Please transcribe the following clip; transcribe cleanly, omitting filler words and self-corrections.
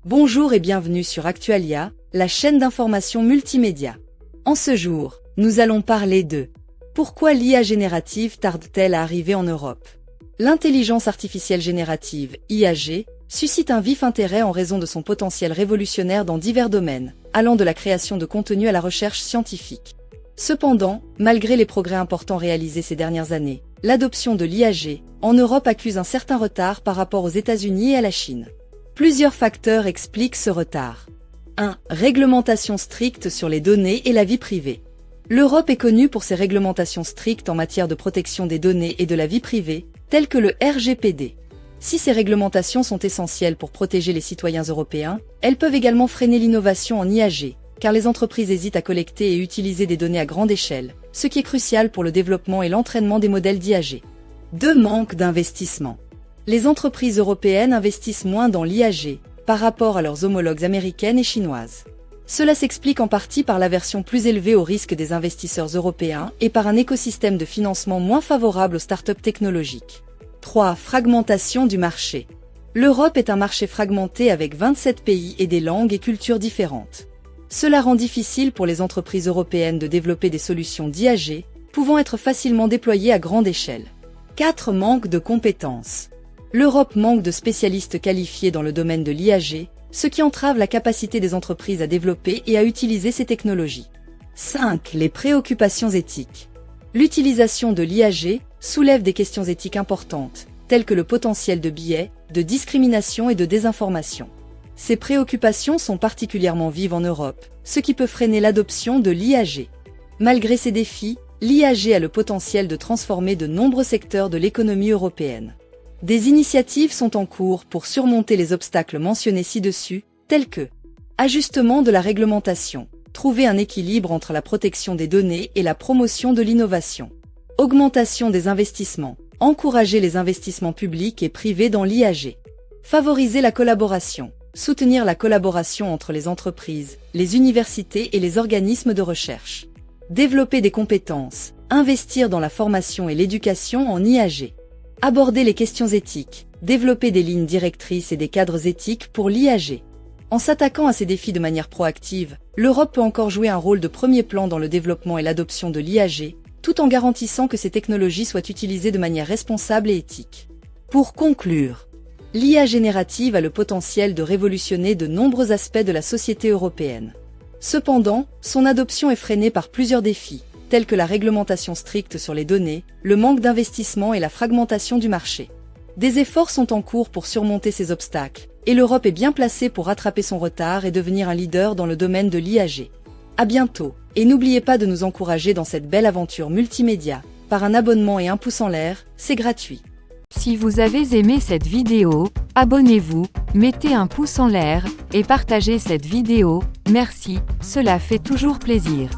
Bonjour et bienvenue sur Actualia, la chaîne d'information multimédia. En ce jour, nous allons parler de pourquoi l'IA générative tarde-t-elle à arriver en Europe? L'intelligence artificielle générative, IAG, suscite un vif intérêt en raison de son potentiel révolutionnaire dans divers domaines, allant de la création de contenu à la recherche scientifique. Cependant, malgré les progrès importants réalisés ces dernières années, l'adoption de l'IAG en Europe accuse un certain retard par rapport aux États-Unis et à la Chine. Plusieurs facteurs expliquent ce retard. 1. Réglementation stricte sur les données et la vie privée. L'Europe est connue pour ses réglementations strictes en matière de protection des données et de la vie privée, telles que le RGPD. Si ces réglementations sont essentielles pour protéger les citoyens européens, elles peuvent également freiner l'innovation en IAG, car les entreprises hésitent à collecter et utiliser des données à grande échelle, ce qui est crucial pour le développement et l'entraînement des modèles d'IAG. 2. Manque d'investissement. Les entreprises européennes investissent moins dans l'IAG par rapport à leurs homologues américaines et chinoises. Cela s'explique en partie par l'aversion plus élevée au risque des investisseurs européens et par un écosystème de financement moins favorable aux startups technologiques. 3. Fragmentation du marché. L'Europe est un marché fragmenté avec 27 pays et des langues et cultures différentes. Cela rend difficile pour les entreprises européennes de développer des solutions d'IAG pouvant être facilement déployées à grande échelle. 4. Manque de compétences. L'Europe manque de spécialistes qualifiés dans le domaine de l'IAG, ce qui entrave la capacité des entreprises à développer et à utiliser ces technologies. 5. Les préoccupations éthiques. L'utilisation de l'IAG soulève des questions éthiques importantes, telles que le potentiel de biais, de discrimination et de désinformation. Ces préoccupations sont particulièrement vives en Europe, ce qui peut freiner l'adoption de l'IAG. Malgré ces défis, l'IAG a le potentiel de transformer de nombreux secteurs de l'économie européenne. Des initiatives sont en cours pour surmonter les obstacles mentionnés ci-dessus, tels que ajustement de la réglementation, trouver un équilibre entre la protection des données et la promotion de l'innovation, augmentation des investissements, encourager les investissements publics et privés dans l'IAG, favoriser la collaboration, soutenir la collaboration entre les entreprises, les universités et les organismes de recherche, développer des compétences, investir dans la formation et l'éducation en IAG. Aborder les questions éthiques, développer des lignes directrices et des cadres éthiques pour l'IAG. En s'attaquant à ces défis de manière proactive, l'Europe peut encore jouer un rôle de premier plan dans le développement et l'adoption de l'IAG, tout en garantissant que ces technologies soient utilisées de manière responsable et éthique. Pour conclure, l'IA générative a le potentiel de révolutionner de nombreux aspects de la société européenne. Cependant, son adoption est freinée par plusieurs défis, tels que la réglementation stricte sur les données, le manque d'investissement et la fragmentation du marché. Des efforts sont en cours pour surmonter ces obstacles, et l'Europe est bien placée pour rattraper son retard et devenir un leader dans le domaine de l'IAG. À bientôt, et n'oubliez pas de nous encourager dans cette belle aventure multimédia, par un abonnement et un pouce en l'air, c'est gratuit. Si vous avez aimé cette vidéo, abonnez-vous, mettez un pouce en l'air, et partagez cette vidéo, merci, cela fait toujours plaisir.